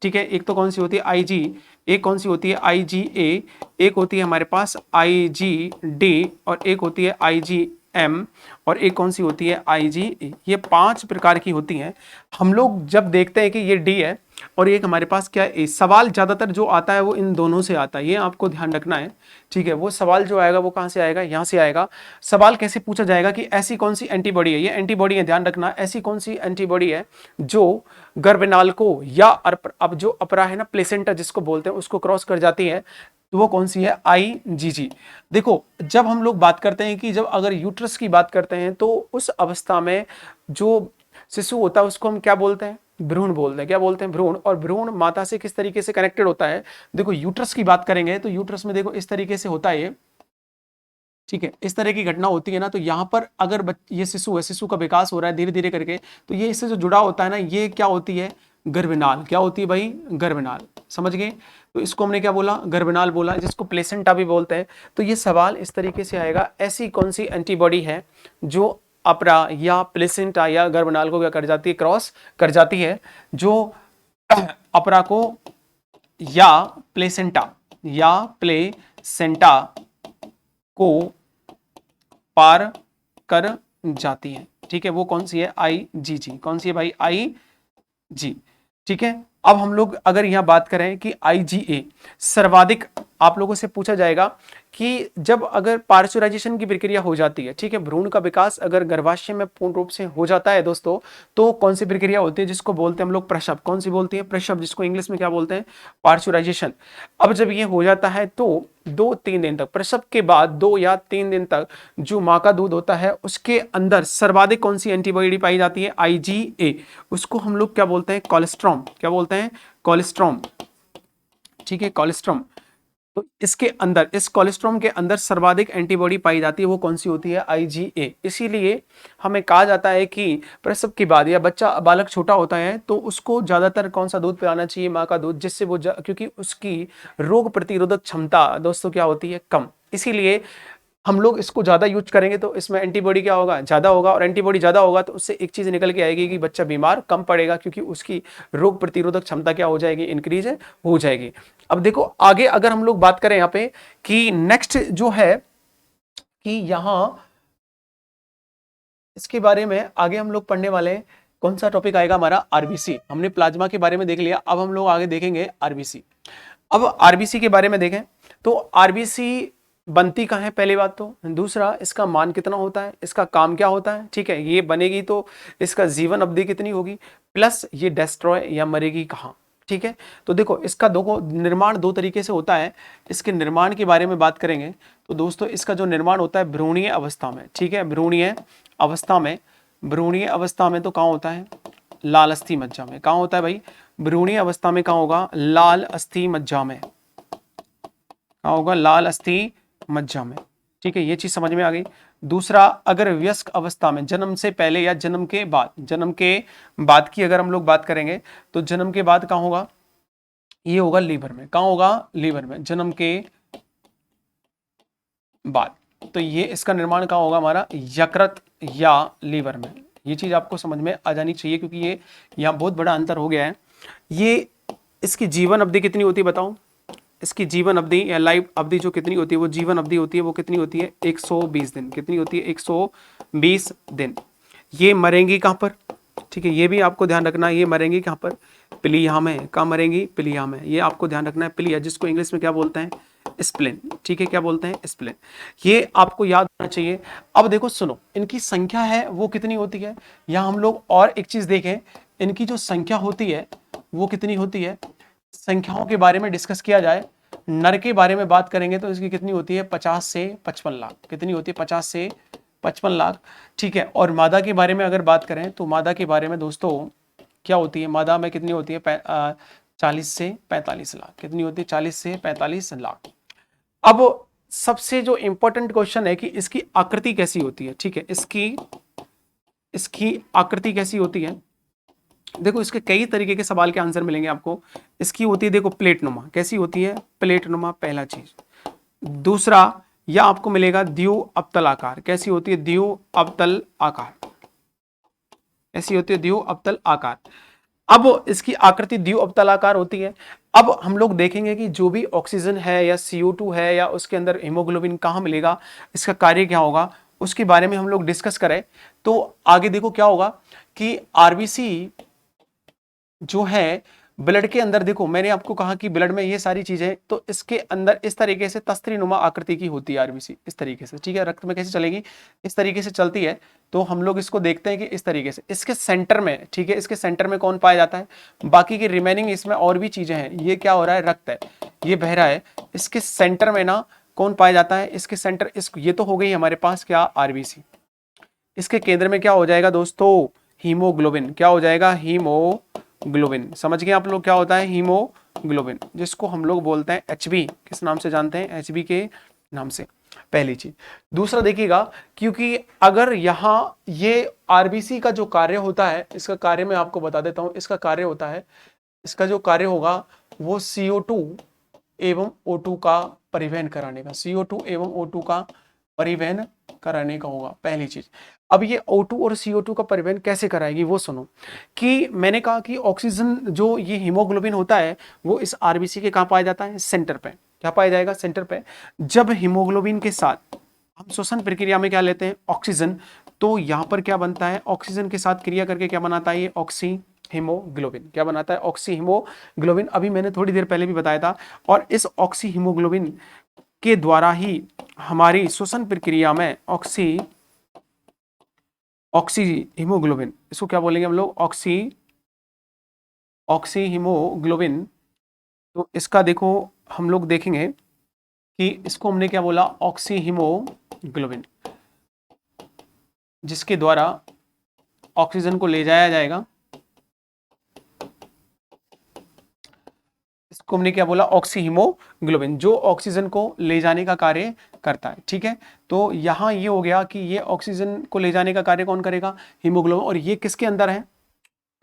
ठीक है, एक तो कौन सी होती है, IG, एक कौन सी होती है, IgA, एक होती है हमारे पास IgD, और एक होती है IgM। IgM और एक कौन सी होती है IgA। ये 5 प्रकार की होती हैं। हम लोग जब देखते हैं कि ये D है और एक हमारे पास क्या है, सवाल ज्यादातर जो आता है वो इन दोनों से आता है, ये आपको ध्यान रखना है। ठीक है, वो सवाल जो आएगा वो कहां से आएगा, यहां से आएगा। सवाल कैसे पूछा जाएगा कि ऐसी कौन सी एंटीबॉडी है, ये एंटीबॉडी है, ध्यान रखना, ऐसी कौन सी एंटीबॉडी है जो गर्भनाल को या अब जो अपरा है ना, प्लेसेंटा जिसको बोलते हैं, उसको क्रॉस कर जाती है, तो वो कौन सी है IgG। देखो जब हम लोग बात करते हैं कि जब अगर यूट्रस की बात करते हैं तो उस अवस्था में जो शिशु होता है उसको हम क्या बोलते हैं, भ्रूण बोलते हैं। क्या बोलते हैं, भ्रूण। और भ्रूण माता से किस तरीके से कनेक्टेड होता है, देखो यूट्रस की बात करेंगे तो यूट्रस में देखो इस तरीके से होता है ये, ठीक है, इस तरह की घटना होती है ना। तो यहाँ पर अगर ये शिशु है, शिशु का विकास हो रहा है धीरे धीरे करके, तो ये इससे जो जुड़ा होता है ना, ये क्या होती है, गर्भनाल। क्या होती है भाई, गर्भनाल। समझ गए, तो इसको हमने क्या बोला, गर्भनाल बोला, जिसको प्लेसेंटा भी बोलते हैं। तो ये सवाल इस तरीके से आएगा, ऐसी कौन सी एंटीबॉडी है जो अपरा या प्लेसेंटा या गर्भनाल को क्या कर जाती है, क्रॉस कर जाती है, जो अपरा को या प्लेसेंटा को पार कर जाती है। ठीक है, वो कौन सी है, IgG। कौन सी है भाई, IG। ठीक है, अब हम लोग अगर यहां बात करें कि IgA सर्वाधिक, आप लोगों से पूछा जाएगा कि जब अगर पार्श्वराइजेशन की प्रक्रिया हो जाती है, ठीक है, भ्रूण का विकास अगर गर्भाशय में पूर्ण रूप से हो जाता है दोस्तों, तो कौन सी प्रक्रिया होती है, जिसको बोलते हैं हम लोग प्रसव। कौन सी बोलती है, प्रसव, जिसको इंग्लिश में क्या बोलते हैं, पार्श्वराइजेशन। अब जब ये हो जाता है तो 2-3 दिन तक, प्रसव के बाद 2 या 3 दिन तक जो माँ का दूध होता है उसके अंदर सर्वाधिक कौन सी एंटीबॉडी पाई जाती है, IgA। उसको हम लोग क्या बोलते हैं, कोलेस्ट्रॉम। क्या बोलते हैं, कोलेस्ट्रॉम। ठीक है, कोलेस्ट्रॉम। तो इसके अंदर, इस कोलेस्ट्रॉम के अंदर सर्वाधिक एंटीबॉडी पाई जाती है, वो कौन सी होती है, IgA। इसीलिए हमें कहा जाता है कि प्रसव के बाद या बच्चा बालक छोटा होता है तो उसको ज्यादातर कौन सा दूध पिलाना चाहिए, माँ का दूध, जिससे वो क्योंकि उसकी रोग प्रतिरोधक क्षमता दोस्तों क्या होती है, कम। इसीलिए हम लोग इसको ज्यादा यूज करेंगे तो इसमें एंटीबॉडी क्या होगा, ज्यादा होगा, और एंटीबॉडी ज्यादा होगा तो उससे एक चीज निकल के आएगी कि बच्चा बीमार कम पड़ेगा, क्योंकि उसकी रोग प्रतिरोधक क्षमता क्या हो जाएगी, इंक्रीज हो जाएगी। अब देखो आगे अगर हम लोग बात करें यहाँ पे कि नेक्स्ट जो है कि यहां इसके बारे में आगे हम लोग पढ़ने वाले हैं, कौन सा टॉपिक आएगा हमारा, RBC। हमने प्लाज्मा के बारे में देख लिया, अब हम लोग आगे देखेंगे RBC। अब RBC के बारे में देखें तो RBC बनती कहाँ है, पहली बात तो, दूसरा इसका मान कितना होता है, इसका काम क्या होता है, ठीक है, ये बनेगी तो इसका जीवन अवधि कितनी होगी, प्लस ये डिस्ट्रॉय या मरेगी कहाँ। ठीक है, तो देखो इसका निर्माण 2 तरीके से होता है। इसके निर्माण के बारे में बात करेंगे तो दोस्तों इसका जो निर्माण होता है भ्रूणीय अवस्था में। ठीक है, भ्रूणीय अवस्था में तो कहाँ होता है, लाल अस्थि मज्जा में। कहाँ होता है भाई, भ्रूणीय अवस्था में कहाँ होगा, लाल अस्थि मज्जा में। कहाँ होगा, लाल अस्थि मज्जा में। ठीक है, ये चीज समझ में आ गई। दूसरा, अगर वयस्क अवस्था में, जन्म से पहले या जन्म के बाद की अगर हम लोग बात करेंगे तो जन्म के बाद कहाँ होगा, ये होगा लीवर में। कहाँ होगा, लीवर में, जन्म के बाद। तो ये इसका निर्माण कहाँ होगा हमारा, यकृत या लीवर में। ये चीज आपको समझ में आ जानी चाहिए, क्योंकि ये यहाँ बहुत बड़ा अंतर हो गया है। ये इसकी जीवन अवधि कितनी होती है बताओ, इसकी जीवन अवधि या लाइफ अवधि जो कितनी होती है, वो जीवन अवधि होती है, वो कितनी होती है, 120 दिन। कितनी होती है, 120 दिन। ये मरेंगी कहाँ पर, ठीक है, ये भी आपको ध्यान रखना है, ये मरेंगी कहाँ पर, प्लीहा में। कहाँ मरेंगी, प्लीहा में। ये आपको ध्यान रखना है, प्लीहा, जिसको इंग्लिश में क्या बोलते हैं, स्प्लेन। ठीक है, क्या बोलते हैं, स्प्लेन। ये आपको याद होना चाहिए। अब देखो सुनो, इनकी संख्या है वो कितनी होती है, यहाँ हम लोग और एक चीज देखें, इनकी जो संख्या होती है वो कितनी होती है। संख्याओं के बारे में डिस्कस किया जाए, नर के बारे में बात करेंगे तो इसकी कितनी होती है, 50 से 55 लाख। कितनी होती है, 50 से 55 लाख। ठीक है, और मादा के बारे में अगर बात करें तो मादा के बारे में दोस्तों क्या होती है, मादा में कितनी होती है, 40 से 45 लाख। कितनी होती है, 40 से 45 लाख। अब सबसे जो इंपॉर्टेंट क्वेश्चन है कि इसकी आकृति कैसी होती है। ठीक है, इसकी आकृति कैसी होती है। देखो इसके कई तरीके के सवाल के आंसर मिलेंगे आपको। इसकी होती है देखो प्लेटनुमा। कैसी होती है, प्लेटनुमा, पहला चीज। दूसरा, यह आपको मिलेगा द्विव अवतल आकार। कैसी होती है, द्विव अवतल आकार। ऐसी होती है द्विव अवतल आकार। अब इसकी आकृति द्विव अवतल आकार होती है। अब हम लोग देखेंगे कि जो भी ऑक्सीजन है या CO2 है या उसके अंदर हीमोग्लोबिन कहाँ मिलेगा, इसका कार्य क्या होगा, उसके बारे में हम लोग डिस्कस करें तो आगे देखो क्या होगा कि आरबीसी जो है ब्लड के अंदर, देखो मैंने आपको कहा कि ब्लड में ये सारी चीजें, तो इसके अंदर इस तरीके से तस्त्री नुमा आकृति की होती है आरबीसी, इस तरीके से, ठीक है। रक्त में कैसे चलेगी, इस तरीके से चलती है। तो हम लोग इसको देखते हैं कि इस तरीके से इसके सेंटर में, ठीक है, इसके सेंटर में कौन पाया जाता है, बाकी की रिमेनिंग इसमें और भी चीजें हैं। ये क्या हो रहा है, रक्त है, ये बह रहा है, इसके सेंटर में ना कौन पाया जाता है, इसके सेंटर, ये तो हो गई हमारे पास क्या, आरबीसी। इसके केंद्र में क्या हो जाएगा दोस्तों, हीमोग्लोबिन। क्या हो जाएगा, हीमोग्लोबिन। समझ गए आप लोग क्या होता है हीमोग्लोबिन, जिसको हम लोग बोलते हैं एचबी। किस नाम से जानते हैं, एचबी के नाम से, पहली चीज। दूसरा देखिएगा, क्योंकि अगर यहां ये आरबीसी का जो कार्य होता है, इसका कार्य मैं आपको बता देता हूं, इसका कार्य होता है, इसका जो कार्य होगा वो CO2 एवं O2 का परिवहन कराने का, CO2 एवं O2 का परिवहन कराने का होगा, पहली चीज। अब ये O2 और CO2 का परिवहन कैसे कराएगी वो सुनो, कि मैंने कहा कि ऑक्सीजन जो ये हीमोग्लोबिन होता है वो इस आरबीसी के कहां पाया जाता है, सेंटर पे। क्या पाया जाएगा, सेंटर पे। जब हीमोग्लोबिन के साथ हम श्वसन प्रक्रिया में क्या लेते हैं, ऑक्सीजन, तो यहां पर क्या बनता है, ऑक्सीजन के साथ क्रिया करके क्या बनाता है, ये ऑक्सी हीमोग्लोबिन। क्या बनाता है, ऑक्सी हीमोग्लोबिन। अभी मैंने थोड़ी देर पहले भी बताया था। और इस ऑक्सी हीमोग्लोबिन के द्वारा ही हमारी श्वसन प्रक्रिया में ऑक्सी हीमोग्लोबिन, इसको क्या बोलेंगे हम लोग, ऑक्सी हीमोग्लोबिन। तो इसका देखो हम लोग देखेंगे कि इसको हमने क्या बोला, ऑक्सी हीमोग्लोबिन, जिसके द्वारा ऑक्सीजन को ले जाया जाएगा। इसको हमने क्या बोला, ऑक्सी हीमोग्लोबिन, जो ऑक्सीजन को ले जाने का कार्य करता है, ठीक है। तो यहां ये हो गया कि ये ऑक्सीजन को ले जाने का कार्य कौन करेगा, हीमोग्लोबिन। और ये किसके अंदर है,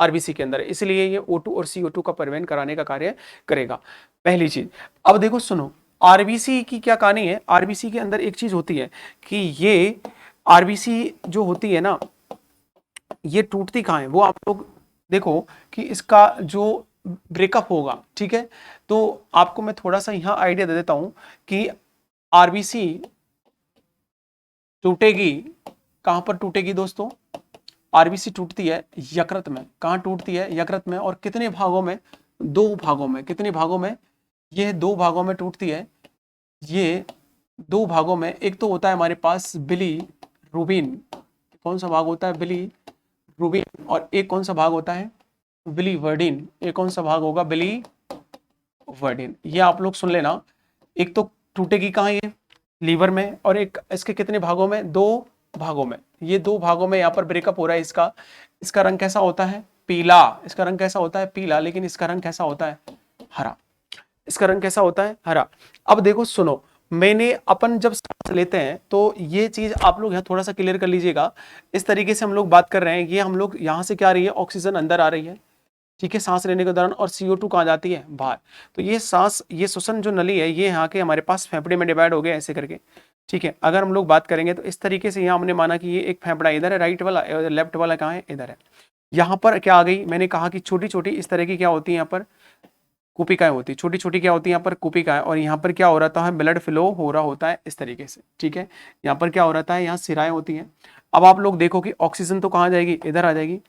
आरबीसी के अंदर है, इसलिए ये O2 और CO2 का परिवहन कराने का कार्य करेगा, पहली चीज। अब देखो सुनो, आरबीसी की क्या कहानी है, आरबीसी के अंदर एक चीज होती है कि ये आरबीसी जो होती है ना, ये टूटती कहाँ है, वो आप लोग देखो कि इसका जो ब्रेकअप होगा, ठीक है। तो आपको मैं थोड़ा सा यहां आइडिया दे देता हूं कि आरबीसी टूटेगी कहां पर, टूटेगी दोस्तों, आरबीसी टूटती है यकृत में। कहां टूटती है, यकृत में। और कितने भागों में, दो भागों में। कितने भागों में, ये दो भागों में टूटती है। ये दो भागों में, एक तो होता है हमारे पास बिलीरुबिन, कौन सा भाग होता है, बिलीरुबिन। और एक कौन सा भाग होता है, बिलीवर्डिन। एक कौन सा भाग होगा, बिलीवर्डिन। ये आप लोग सुन लेना। एक तो टूटेगी कहाँ, ये लीवर में, और एक इसके कितने भागों में, दो भागों में। ये दो भागों में यहाँ पर ब्रेकअप हो रहा है इसका। इसका रंग कैसा होता है, पीला। इसका रंग कैसा होता है, पीला। लेकिन इसका रंग कैसा होता है, हरा। इसका रंग कैसा होता है, हरा। अब देखो सुनो, मैंने अपन जब सांस लेते हैं तो ये चीज आप लोग यहाँ थोड़ा सा क्लियर कर लीजिएगा। इस तरीके से हम लोग बात कर रहे हैं, ये हम लोग यहाँ से क्या आ रही है, ऑक्सीजन अंदर आ रही है, ठीक है, सांस लेने के दौरान। और CO2 कहाँ जाती है, बाहर। तो ये सांस, ये श्वसन जो नली है, ये यहाँ के हमारे पास फेफड़े में डिवाइड हो गया ऐसे करके, ठीक है। अगर हम लोग बात करेंगे तो इस तरीके से यहाँ हमने माना कि ये एक फेफड़ा इधर है, राइट वाला, लेफ्ट वाला कहाँ है, इधर है। यहाँ पर क्या आ गई, मैंने कहा कि छोटी छोटी इस तरह की क्या होती है, यहाँ पर कुपिकाएं होती है, छोटी छोटी क्या होती है यहाँ पर, कुपिकाएं। और यहाँ पर क्या हो रहा है, ब्लड फ्लो हो रहा होता है इस तरीके से, ठीक है। यहाँ पर क्या हो रहा है, यहाँ सिराएं होती हैं। अब आप लोग देखो कि ऑक्सीजन तो कहाँ जाएगी, इधर आ जाएगी।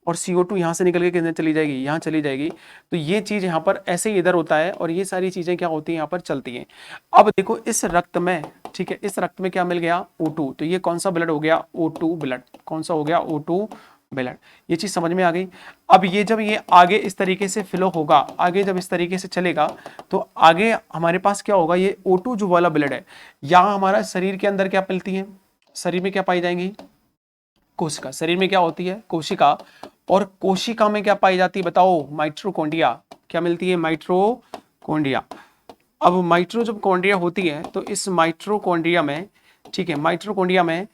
और CO2 यहाँ से निकल के किधर चली जाएगी, यहाँ चली जाएगी। तो ये चीज यहाँ पर ऐसे ही इधर होता है, और ये सारी चीजें क्या होती हैं, यहाँ पर चलती हैं। अब देखो इस रक्त में, ठीक है, इस रक्त में क्या मिल गया, O2। तो ये कौन सा ब्लड हो गया, O2 ब्लड। कौन सा हो गया, O2 ब्लड। ये चीज समझ में आ गई। अब ये जब ये आगे इस तरीके से फ्लो होगा, आगे जब इस तरीके से चलेगा, तो आगे हमारे पास क्या होगा, ये O2 जो वाला ब्लड है, यहाँ हमारा शरीर के अंदर क्या मिलती है, शरीर में क्या पाई जाएंगी, कोशिका। शरीर में क्या होती है, कोशिका। और कोशिका में क्या पाई जाती है, बताओ, माइट्रोकॉन्ड्रिया। क्या मिलती है, माइट्रोकॉन्ड्रिया। अब माइट्रो जब कॉन्ड्रिया होती है, तो इस माइट्रोकॉन्ड्रिया में, ठीक है, माइट्रोकॉन्ड्रिया में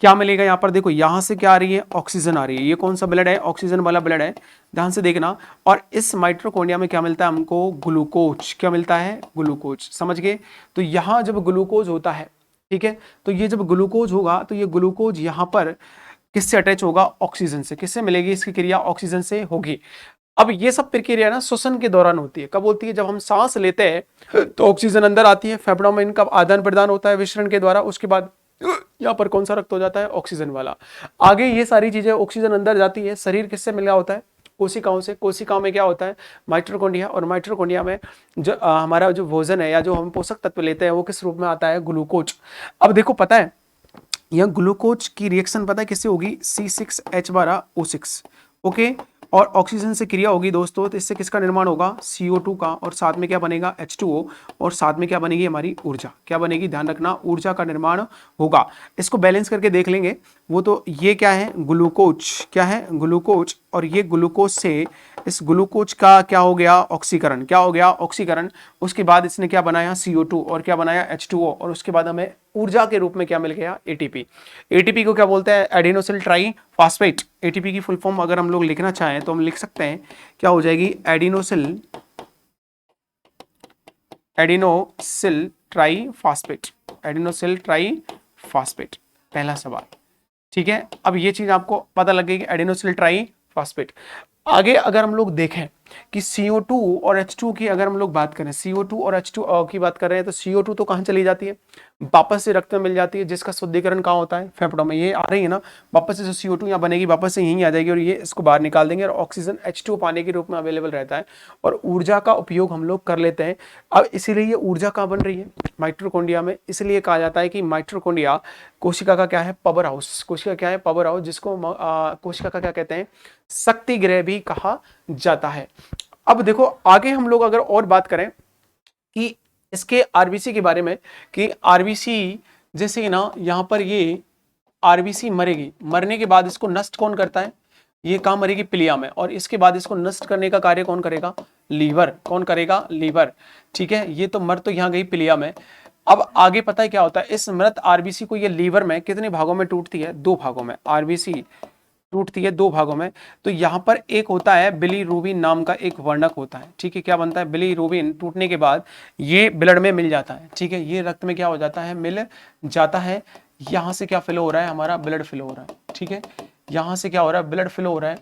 क्या मिलेगा, यहाँ पर देखो, यहाँ से क्या आ रही है, ऑक्सीजन आ रही है। ये कौन सा ब्लड है, ऑक्सीजन वाला ब्लड है, ध्यान से देखना। और इस माइट्रोकॉन्ड्रिया में क्या मिलता है हमको, ग्लूकोज। क्या मिलता है, ग्लूकोज। समझ गए। तो यहाँ जब ग्लूकोज होता है, ठीक है, तो ये जब ग्लूकोज होगा, तो ये ग्लूकोज यहाँ पर किससे अटैच होगा, ऑक्सीजन से। किससे मिलेगी इसकी क्रिया, ऑक्सीजन से होगी। अब ये सब प्रक्रिया ना श्वसन के दौरान होती है। कब होती है, जब हम सांस लेते हैं तो ऑक्सीजन अंदर आती है, फेफड़ों में इनका आदान प्रदान होता है विसरण के द्वारा। उसके बाद यहाँ पर कौन सा रक्त हो जाता है, ऑक्सीजन वाला। आगे ये सारी चीजें, ऑक्सीजन अंदर जाती है, शरीर किससे मिला होता है, कोशिकाओं से। कोशिकाओं में क्या होता है, माइटोकॉन्ड्रिया, और माइटोकॉन्ड्रिया में जो हमारा जो भोजन है या जो हम पोषक तत्व लेते हैं वो किस रूप में आता है, ग्लूकोज। अब देखो पता है यह ग्लूकोज की रिएक्शन पता है किससे होगी, C6H12O6, ओके, और ऑक्सीजन से क्रिया होगी दोस्तों, तो इससे किसका निर्माण होगा, CO2 का, और साथ में क्या बनेगा, H2O, और साथ में क्या बनेगी हमारी ऊर्जा, क्या बनेगी, ध्यान रखना, ऊर्जा का निर्माण होगा। इसको बैलेंस करके देख लेंगे। वो तो ये क्या है, ग्लूकोज, क्या है, ग्लूकोज, और ये ग्लूकोज से इस ग्लूकोज का क्या हो गया, ऑक्सीकरण, क्या हो गया, ऑक्सीकरण। उसके बाद इसने क्या बनाया, CO2, और क्या बनाया, H2O, और उसके बाद हमें ऊर्जा के रूप में क्या मिल गया, ATP। ATP को क्या बोलते हैं, एडिनोसिल ट्राई फास्फेट। ATP की फुल फॉर्म अगर हम लोग लिखना चाहें तो हम लिख सकते हैं, क्या हो जाएगी, एडिनोसिल ट्राई फास्फेट, एडिनोसिल ट्राई फास्फेट, पहला सवाल। ठीक है, अब ये चीज आपको पता लग गई कि एडिनोसिल ट्राई फास्फेट। आगे अगर हम लोग देखें कि CO2 और H2 की अगर हम लोग बात करें, CO2 और H2 की बात कर रहे हैं, तो CO2 तो कहाँ चली जाती है, वापस से रक्त में मिल जाती है, जिसका शुद्धिकरण कहाँ होता है, फेफड़ों में। ये आ रही है ना, वापस से जो CO2 यहाँ बनेगी वापस से यहीं आ जाएगी, और ये इसको बाहर निकाल देंगे, और ऑक्सीजन H2 पानी के रूप में अवेलेबल रहता है, और ऊर्जा का उपयोग हम लोग कर लेते हैं। अब इसीलिए ये ऊर्जा कहाँ बन रही है, माइटोकॉन्ड्रिया में। इसलिए कहा जाता है कि माइटोकॉन्ड्रिया कोशिका का क्या है, पावर हाउस। कोशिका क्या है, पावर हाउस, जिसको कोशिका का क्या कहते हैं, शक्ति गृह भी कहा जाता है। अब देखो आगे हम लोग अगर और बात करें कि इसके आरबीसी के बारे में, कि आरबीसी जैसे ना यहाँ पर ये आरबीसी मरेगी, मरने के बाद इसको नष्ट कौन करता है, ये कहाँ मरेगी, पिलिया में, और इसके बाद इसको नष्ट करने का कार्य कौन करेगा, लीवर। कौन करेगा, लीवर। ठीक है, ये तो मर तो यहाँ गई पिलिया में। अब आगे पता है क्या होता है, इस मृत आरबीसी को ये लीवर में कितने भागों में टूटती है, 2 भागों में। आरबीसी टूटती है 2 भागों में। तो यहाँ पर एक होता है बिलीरुबिन नाम का एक वर्णक होता है। ठीक है, क्या बनता है, बिलीरुबिन टूटने के बाद ये ब्लड में मिल जाता है। ठीक है, ये रक्त में क्या हो जाता है, मिल जाता है। यहाँ से क्या फ्लो हो रहा है, हमारा ब्लड फ्लो हो रहा है। ठीक है, यहाँ से क्या हो रहा है, ब्लड फ्लो हो रहा है।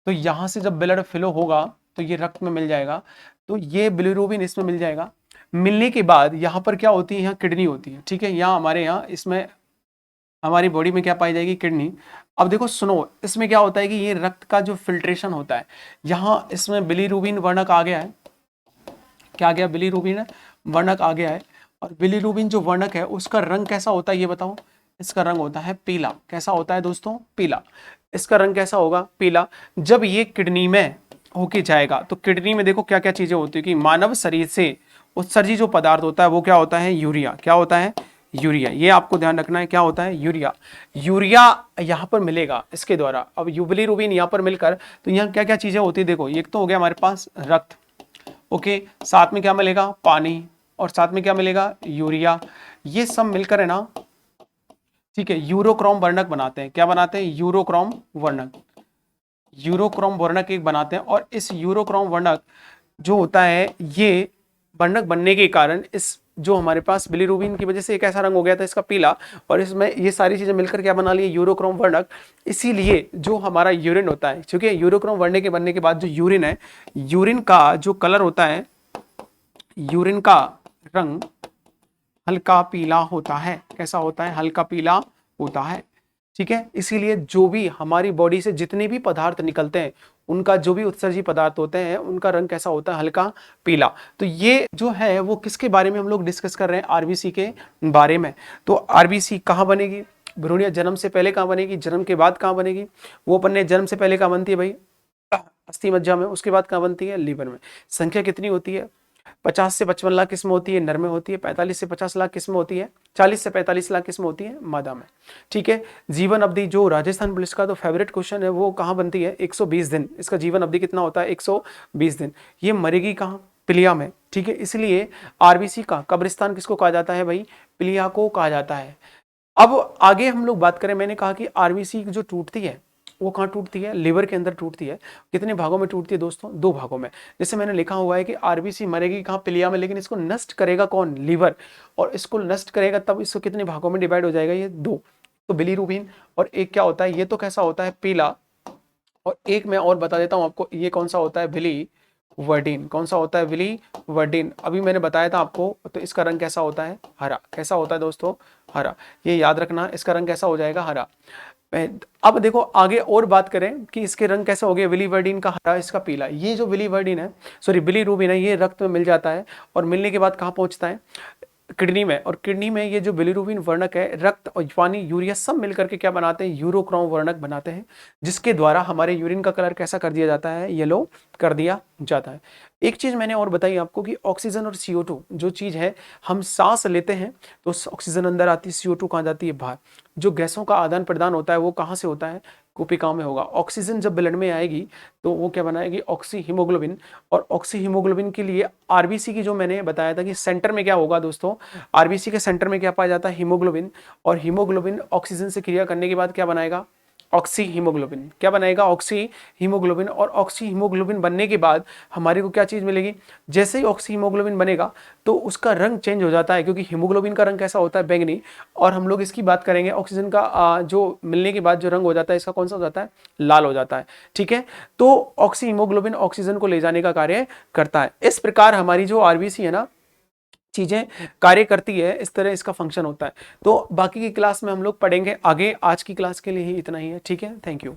तो यहाँ से जब ब्लड फ्लो होगा तो ये रक्त में मिल जाएगा, तो ये बिलीरुबिन इसमें मिल जाएगा। मिलने के बाद यहाँ पर क्या होती है, यहाँ किडनी होती है। ठीक है, यहाँ हमारे यहाँ इसमें हमारी बॉडी में क्या पाई जाएगी, किडनी। अब देखो सुनो, इसमें क्या होता है कि ये रक्त का जो फिल्ट्रेशन होता है, यहाँ इसमें बिलीरुबिन वर्णक आ गया है। क्या आ गया, बिलीरुबिन वर्णक आ गया है। और बिलीरुबिन जो वर्णक है उसका रंग कैसा होता है ये बताओ, इसका रंग होता है पीला। कैसा होता है दोस्तों, पीला। इसका रंग कैसा होगा, पीला। जब ये किडनी में होके जाएगा तो किडनी में देखो क्या क्या चीजें होती है, कि मानव शरीर से उत्सर्जित जो पदार्थ होता है वो क्या होता है, यूरिया। क्या होता है, यूरिया। ये आपको ध्यान रखना है, क्या होता है, यूरिया। यूरिया यहाँ पर मिलेगा इसके द्वारा। अब बिलीरुबिन यहाँ पर मिलकर, तो यहाँ क्या क्या चीजें होती है देखो, एक तो हो गया हमारे पास रक्त, ओके, साथ में क्या मिलेगा, पानी, और साथ में क्या मिलेगा, यूरिया। ये सब मिलकर है ना, ठीक है, यूरोक्रोम वर्णक बनाते हैं। क्या बनाते हैं, यूरोक्रोम वर्णक। यूरोक्रोम वर्णक एक बनाते हैं, और इस यूरोक्रोम वर्णक जो होता है, ये वर्णक बनने के कारण इस जो हमारे पास बिलीरुबिन की वजह से एक ऐसा रंग हो गया था इसका पीला, और इसमें ये सारी चीजें मिलकर क्या बना लिए, यूरोक्रोम वर्णक। इसीलिए जो हमारा यूरिन होता है, क्योंकि यूरोक्रोम वर्णक के बनने के बाद जो यूरिन है, यूरिन का जो कलर होता है, यूरिन का रंग हल्का पीला होता है। कैसा होता है, हल्का पीला होता है। ठीक है, इसीलिए जो भी हमारी बॉडी से जितने भी पदार्थ निकलते हैं, उनका जो भी उत्सर्जी पदार्थ होते हैं, उनका रंग कैसा होता है, हल्का पीला। तो ये जो है वो किसके बारे में हम लोग डिस्कस कर रहे हैं, आरबीसी के बारे में। तो आरबीसी कहाँ बनेगी, भ्रूण जन्म से पहले कहाँ बनेगी, जन्म के बाद कहाँ बनेगी, वो अपन ने जन्म से पहले कहाँ बनती है भाई, अस्थि मज्जा में। उसके बाद कहाँ बनती है, लीवर में। संख्या कितनी होती है, 50 से 55 लाख किस्म होती है नर में होती है, 45 से 50 लाख किस्म होती है, 40 से 45 लाख किस्म होती है मादा में। ठीक है, जीवन अवधि जो राजस्थान पुलिस का तो फेवरेट क्वेश्चन है, वो कहाँ बनती है, 120 दिन। इसका जीवन अवधि कितना होता है, 120 दिन। ये मरेगी कहाँ, पिलिया में। ठीक है, इसलिए आरबीसी का कब्रिस्तान किसको कहा जाता है भाई, पिलिया को कहा जाता है। अब आगे हम लोग बात करें, मैंने कहा कि आरबीसी जो टूटती है वो कहाँ टूटती है, लिवर के अंदर टूटती है। कितने भागों में टूटती है दोस्तों, 2 भागों में। जैसे मैंने लिखा हुआ है कि आरबीसी मरेगी कहाँ, पिलिया में, लेकिन इसको नष्ट करेगा कौन, लीवर। और इसको नष्ट करेगा तब इसको कितने भागों में डिवाइड हो जाएगा, ये 2। तो बिलीरुबिन, और एक क्या होता है, ये तो कैसा होता है, पीला। और एक मैं और बता देता हूँ आपको, ये कौन सा होता है, बिली वर्डिन। कौन सा होता है? विली वर्डिन। अभी मैंने बताया था आपको। तो इसका रंग कैसा होता है? हरा। कैसा होता है दोस्तों? हरा। ये याद रखना, इसका रंग कैसा हो जाएगा? हरा। अब देखो आगे और बात करें कि इसके रंग कैसे हो गए। विलीवर्डिन का हरा, इसका पीला। ये जो विलीवर्डिन है, सॉरी बिलीरुबिन है, ये रक्त में मिल जाता है और मिलने के बाद कहाँ पहुंचता है? किडनी में। और किडनी में ये जो बिलीरुबिन वर्णक है, रक्त और पानी यूरिया सब मिलकर के क्या बनाते हैं? यूरोक्रोम वर्णक बनाते हैं, जिसके द्वारा हमारे यूरिन का कलर कैसा कर दिया जाता है? येलो कर दिया जाता है। एक चीज मैंने और बताई आपको कि ऑक्सीजन और CO2 जो चीज है, हम सांस लेते हैं तो ऑक्सीजन अंदर आती है, CO2 कहाँ जाती है? बाहर। जो गैसों का आदान प्रदान होता है वो कहाँ से होता है? कोशिकाओं में होगा। ऑक्सीजन जब ब्लड में आएगी तो वो क्या बनाएगी? Oxy haemoglobin. और ऑक्सी हीमोग्लोबिन के लिए आरबीसी की जो मैंने बताया था कि सेंटर में क्या होगा दोस्तों? आरबीसी के सेंटर में क्या पाया जाता है? हीमोग्लोबिन। और हीमोग्लोबिन ऑक्सीजन से क्रिया करने के बाद क्या बनाएगा? Oxy haemoglobin. क्या बनाएगा? Oxy haemoglobin. और ऑक्सी हीमोग्लोबिन बनने के बाद हमारे को क्या चीज मिलेगी? जैसे ही ऑक्सी हीमोग्लोबिन बनेगा तो उसका रंग चेंज हो जाता है, क्योंकि हीमोग्लोबिन का रंग कैसा होता है? बैंगनी। और हम लोग इसकी बात करेंगे, ऑक्सीजन का जो मिलने के बाद जो रंग हो जाता है, इसका कौन सा हो जाता है? लाल हो जाता है। ठीक है। तो ऑक्सी हीमोग्लोबिन ऑक्सीजन को ले जाने का कार्य करता है। इस प्रकार हमारी जो आरबीसी है ना, चीजें कार्य करती है, इस तरह इसका फंक्शन होता है। तो बाकी की क्लास में हम लोग पढ़ेंगे आगे। आज की क्लास के लिए ही इतना ही है। ठीक है, थैंक यू।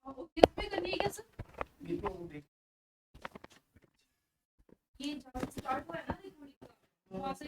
किस पे करनी है क्या सर? ये स्टार्ट हुआ है ना, वहां से